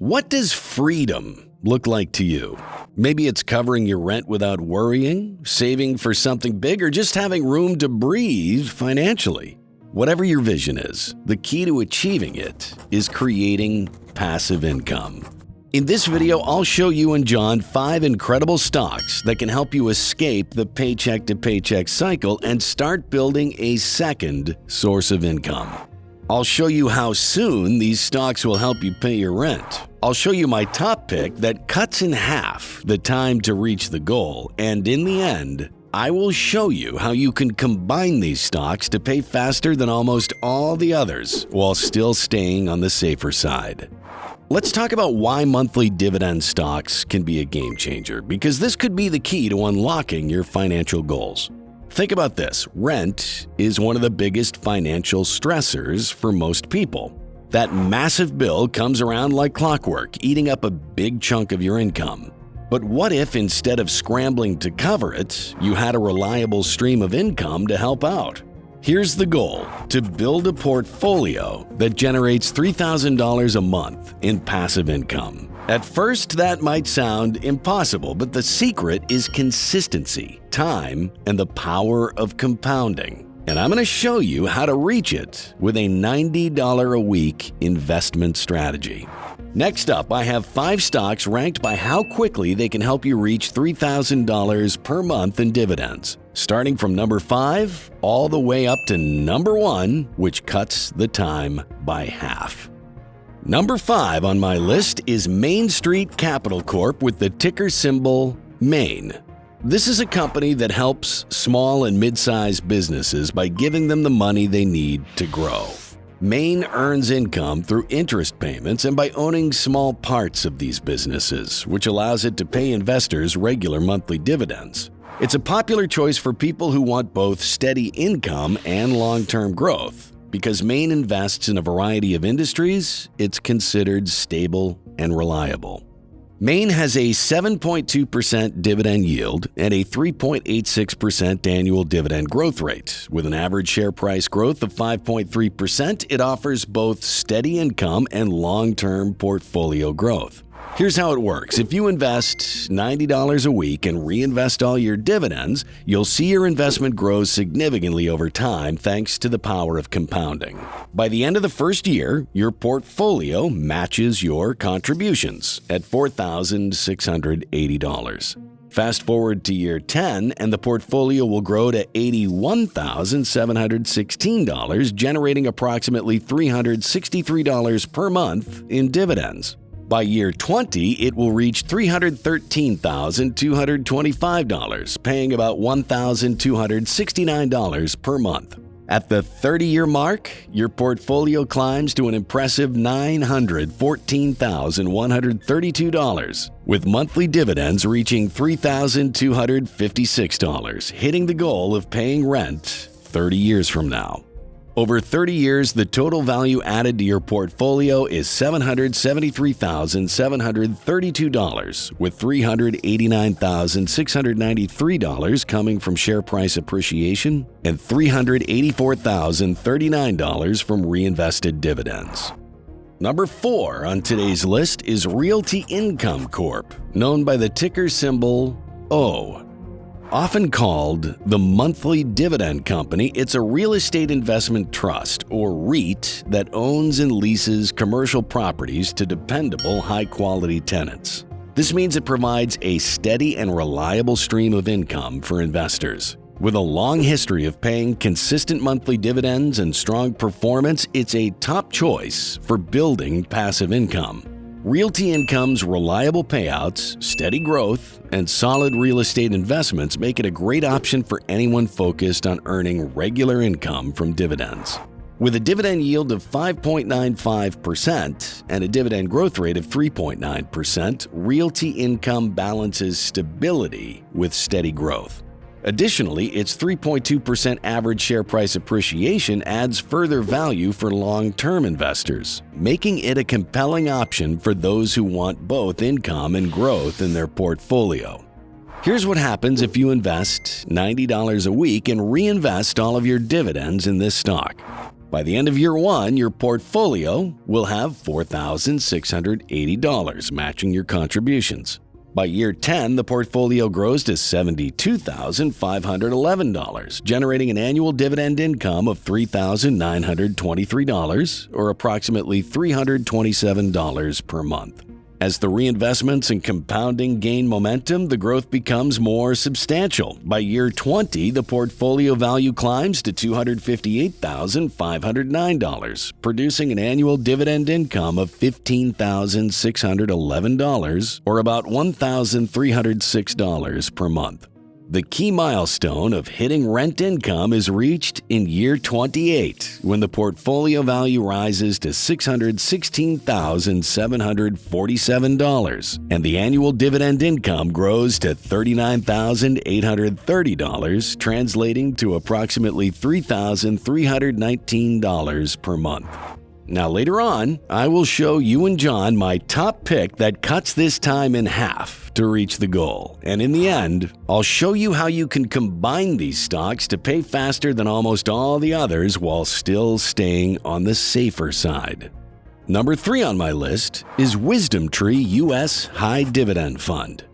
What does freedom look like to you? Maybe it's covering your rent without worrying, saving for something big, or just having room to breathe financially. Whatever your vision is, the key to achieving it is creating passive income. In this video, I'll show you and John 5 incredible stocks that can help you escape the paycheck-to-paycheck cycle and start building a second source of income. I'll show you how soon these stocks will help you pay your rent. I'll show you my top pick that cuts in half the time to reach the goal, and in the end, I will show you how you can combine these stocks to pay faster than almost all the others while still staying on the safer side. Let's talk about why monthly dividend stocks can be a game changer, because this could be the key to unlocking your financial goals. Think about this. Rent is one of the biggest financial stressors for most people. That massive bill comes around like clockwork, eating up a big chunk of your income. But what if instead of scrambling to cover it, you had a reliable stream of income to help out? Here's the goal: to build a portfolio that generates $3,000 a month in passive income. At first, that might sound impossible, but the secret is consistency, time, and the power of compounding. And I'm going to show you how to reach it with a $90 a week investment strategy. Next up, I have 5 stocks ranked by how quickly they can help you reach $3,000 per month in dividends, starting from number 5 all the way up to number 1, which cuts the time by half. Number 5 on my list is Main Street Capital Corp with the ticker symbol MAIN. This is a company that helps small and mid-sized businesses by giving them the money they need to grow. Main earns income through interest payments and by owning small parts of these businesses, which allows it to pay investors regular monthly dividends. It's a popular choice for people who want both steady income and long-term growth. Because Main invests in a variety of industries, it's considered stable and reliable. Main has a 7.2% dividend yield and a 3.86% annual dividend growth rate. With an average share price growth of 5.3%, it offers both steady income and long-term portfolio growth. Here's how it works. If you invest $90 a week and reinvest all your dividends, you'll see your investment grow significantly over time thanks to the power of compounding. By the end of the first year, your portfolio matches your contributions at $4,680. Fast forward to year 10, and the portfolio will grow to $81,716, generating approximately $363 per month in dividends. By year 20, it will reach $313,225, paying about $1,269 per month. At the 30-year mark, your portfolio climbs to an impressive $914,132, with monthly dividends reaching $3,256, hitting the goal of paying rent 30 years from now. Over 30 years, the total value added to your portfolio is $773,732, with $389,693 coming from share price appreciation and $384,039 from reinvested dividends. Number 4 on today's list is Realty Income Corp., known by the ticker symbol O. Often called the monthly dividend company, it's a real estate investment trust, or REIT, that owns and leases commercial properties to dependable, high-quality tenants. This means it provides a steady and reliable stream of income for investors. With a long history of paying consistent monthly dividends and strong performance, it's a top choice for building passive income. Realty Income's reliable payouts, steady growth, and solid real estate investments make it a great option for anyone focused on earning regular income from dividends. With a dividend yield of 5.95% and a dividend growth rate of 3.9%, Realty Income balances stability with steady growth. Additionally, its 3.2% average share price appreciation adds further value for long-term investors, making it a compelling option for those who want both income and growth in their portfolio. Here's what happens if you invest $90 a week and reinvest all of your dividends in this stock. By the end of year 1, your portfolio will have $4,680 matching your contributions. By year 10, the portfolio grows to $72,511, generating an annual dividend income of $3,923, or approximately $327 per month. As the reinvestments and compounding gain momentum, the growth becomes more substantial. By year 20, the portfolio value climbs to $258,509, producing an annual dividend income of $15,611, or about $1,306 per month. The key milestone of hitting rent income is reached in year 28, when the portfolio value rises to $616,747, and the annual dividend income grows to $39,830, translating to approximately $3,319 per month. Now later on, I will show you and John my top pick that cuts this time in half to reach the goal. And in the end, I'll show you how you can combine these stocks to pay faster than almost all the others while still staying on the safer side. Number 3 on my list is WisdomTree U.S. High Dividend Fund.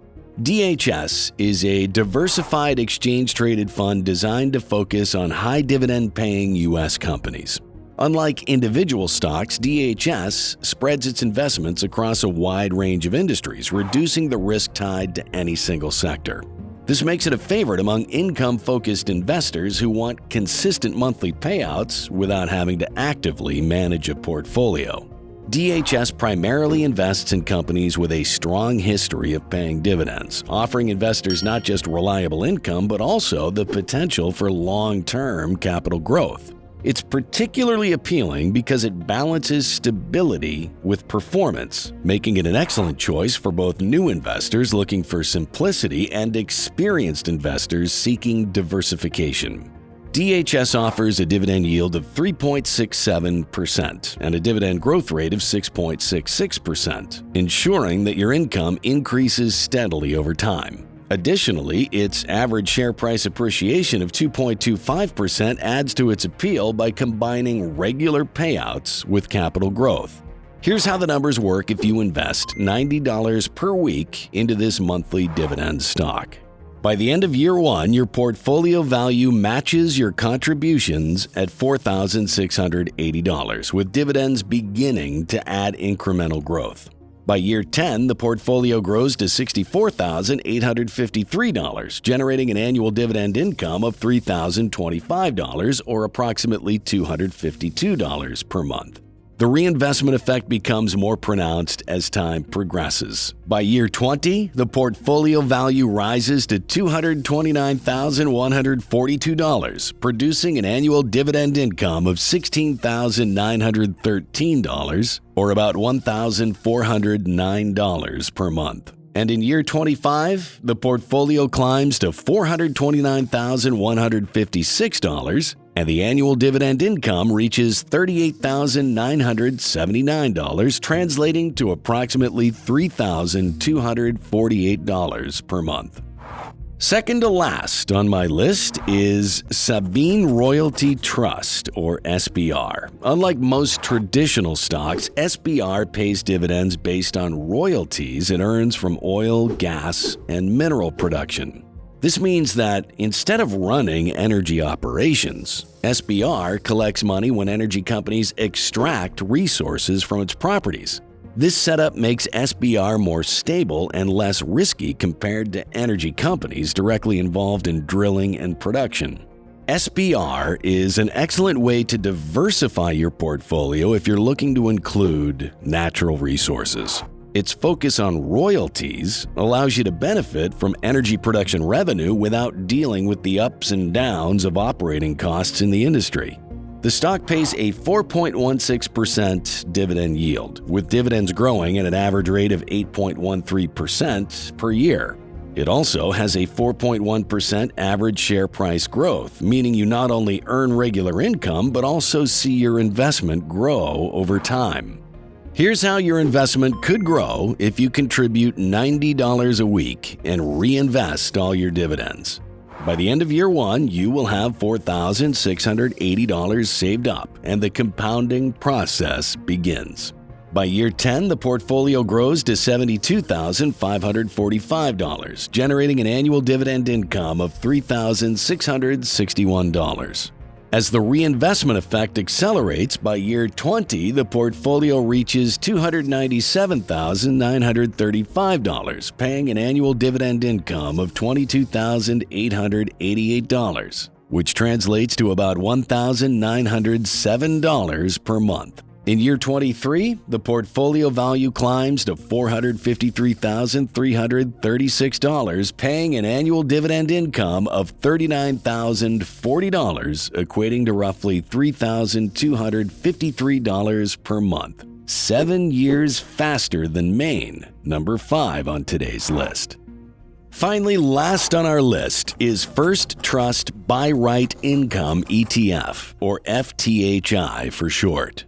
DHS is a diversified exchange-traded fund designed to focus on high dividend-paying U.S. companies. Unlike individual stocks, DHS spreads its investments across a wide range of industries, reducing the risk tied to any single sector. This makes it a favorite among income-focused investors who want consistent monthly payouts without having to actively manage a portfolio. DHS primarily invests in companies with a strong history of paying dividends, offering investors not just reliable income but also the potential for long-term capital growth. It's particularly appealing because it balances stability with performance, making it an excellent choice for both new investors looking for simplicity and experienced investors seeking diversification. DHS offers a dividend yield of 3.67% and a dividend growth rate of 6.66%, ensuring that your income increases steadily over time. Additionally, its average share price appreciation of 2.25% adds to its appeal by combining regular payouts with capital growth. Here's how the numbers work if you invest $90 per week into this monthly dividend stock. By the end of year 1, your portfolio value matches your contributions at $4,680, with dividends beginning to add incremental growth. By year 10, the portfolio grows to $64,853, generating an annual dividend income of $3,025, or approximately $252 per month. The reinvestment effect becomes more pronounced as time progresses. By year 20, the portfolio value rises to $229,142, producing an annual dividend income of $16,913, or about $1,409 per month. And in year 25, the portfolio climbs to $429,156, and the annual dividend income reaches $38,979, translating to approximately $3,248 per month. Second to last on my list is Sabine Royalty Trust, or SBR. Unlike most traditional stocks, SBR pays dividends based on royalties it earns from oil, gas, and mineral production. This means that instead of running energy operations, SBR collects money when energy companies extract resources from its properties. This setup makes SBR more stable and less risky compared to energy companies directly involved in drilling and production. SBR is an excellent way to diversify your portfolio if you're looking to include natural resources. Its focus on royalties allows you to benefit from energy production revenue without dealing with the ups and downs of operating costs in the industry. The stock pays a 4.16% dividend yield, with dividends growing at an average rate of 8.13% per year. It also has a 4.1% average share price growth, meaning you not only earn regular income but also see your investment grow over time. Here's how your investment could grow if you contribute $90 a week and reinvest all your dividends. By the end of year 1, you will have $4,680 saved up, and the compounding process begins. By year 10, the portfolio grows to $72,545, generating an annual dividend income of $3,661. As the reinvestment effect accelerates, by year 20, the portfolio reaches $297,935, paying an annual dividend income of $22,888, which translates to about $1,907 per month. In year 23, the portfolio value climbs to $453,336, paying an annual dividend income of $39,040, equating to roughly $3,253 per month. 7 years faster than Maine, number 5 on today's list. Finally, last on our list is First Trust BuyWrite Income ETF, or FTHI for short.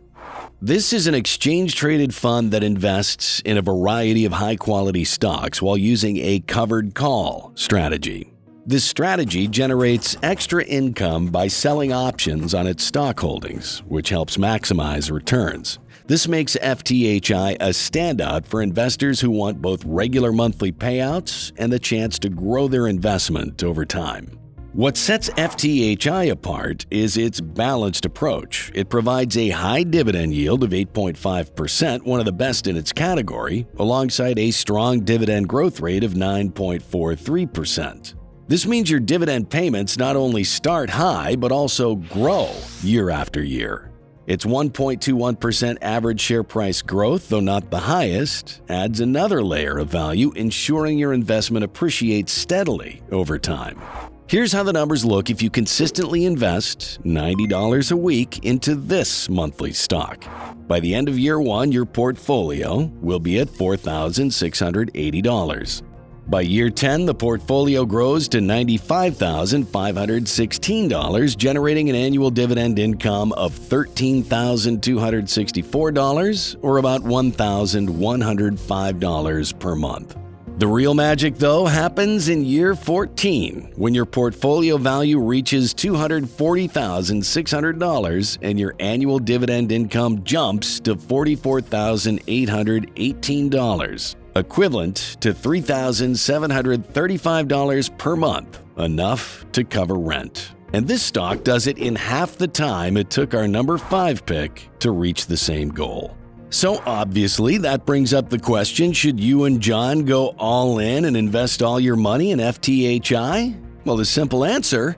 This is an exchange-traded fund that invests in a variety of high-quality stocks while using a covered call strategy. This strategy generates extra income by selling options on its stock holdings, which helps maximize returns. This makes FTHI a standout for investors who want both regular monthly payouts and the chance to grow their investment over time. What sets FTHI apart is its balanced approach. It provides a high dividend yield of 8.5%, one of the best in its category, alongside a strong dividend growth rate of 9.43%. This means your dividend payments not only start high, but also grow year after year. Its 1.21% average share price growth, though not the highest, adds another layer of value, ensuring your investment appreciates steadily over time. Here's how the numbers look if you consistently invest $90 a week into this monthly stock. By the end of year 1, your portfolio will be at $4,680. By year 10, the portfolio grows to $95,516, generating an annual dividend income of $13,264, or about $1,105 per month. The real magic, though, happens in year 14, when your portfolio value reaches $240,600 and your annual dividend income jumps to $44,818, equivalent to $3,735 per month, enough to cover rent. And this stock does it in half the time it took our number 5 pick to reach the same goal. So obviously, that brings up the question, should you and John go all in and invest all your money in FTHI? Well, the simple answer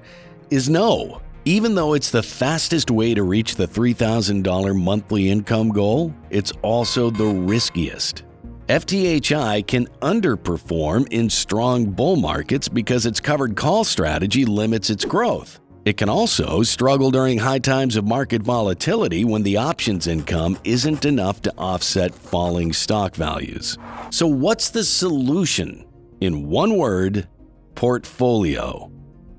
is no. Even though it's the fastest way to reach the $3,000 monthly income goal, it's also the riskiest. FTHI can underperform in strong bull markets because its covered call strategy limits its growth. It can also struggle during high times of market volatility when the options income isn't enough to offset falling stock values. So what's the solution? In one word, portfolio.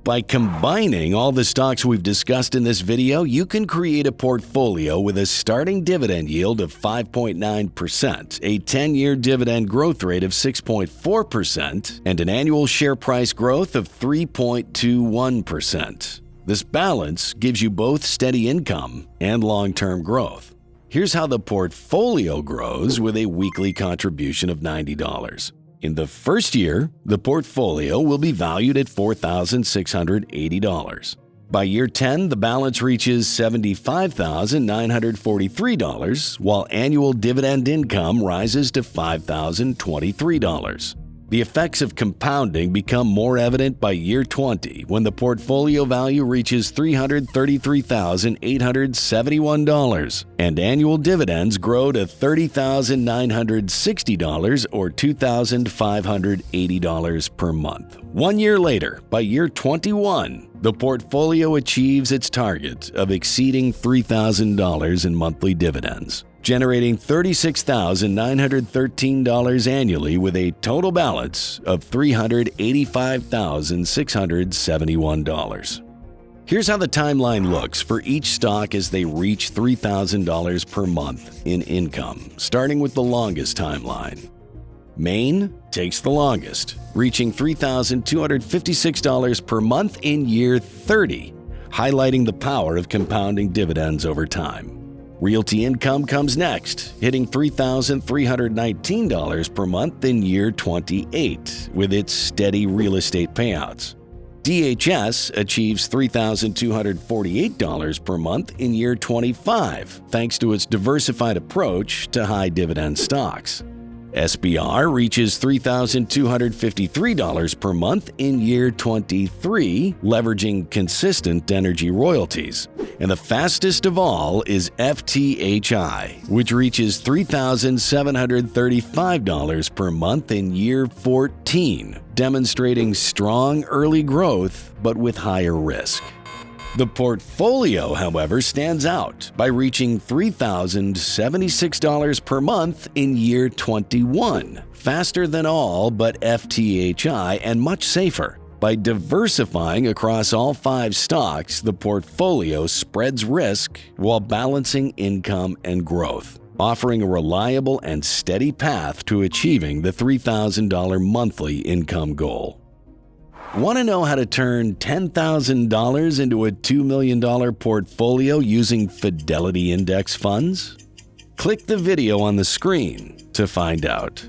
By combining all the stocks we've discussed in this video, you can create a portfolio with a starting dividend yield of 5.9%, a 10-year dividend growth rate of 6.4%, and an annual share price growth of 3.21%. This balance gives you both steady income and long-term growth. Here's how the portfolio grows with a weekly contribution of $90. In the first year, the portfolio will be valued at $4,680. By year 10, the balance reaches $75,943, while annual dividend income rises to $5,023. The effects of compounding become more evident by year 20, when the portfolio value reaches $333,871, and annual dividends grow to $30,960 or $2,580 per month. 1 year later, by year 21, the portfolio achieves its target of exceeding $3,000 in monthly dividends, generating $36,913 annually with a total balance of $385,671. Here's how the timeline looks for each stock as they reach $3,000 per month in income, starting with the longest timeline. Maine takes the longest, reaching $3,256 per month in year 30, highlighting the power of compounding dividends over time. Realty Income comes next, hitting $3,319 per month in year 28 with its steady real estate payouts. DHS achieves $3,248 per month in year 25 thanks to its diversified approach to high dividend stocks. SBR reaches $3,253 per month in year 23, leveraging consistent energy royalties. And the fastest of all is FTHI, which reaches $3,735 per month in year 14, demonstrating strong early growth but with higher risk. The portfolio, however, stands out by reaching $3,076 per month in year 21, faster than all but FTHI and much safer. By diversifying across all 5 stocks, the portfolio spreads risk while balancing income and growth, offering a reliable and steady path to achieving the $3,000 monthly income goal. Want to know how to turn $10,000 into a $2 million portfolio using Fidelity Index funds? Click the video on the screen to find out.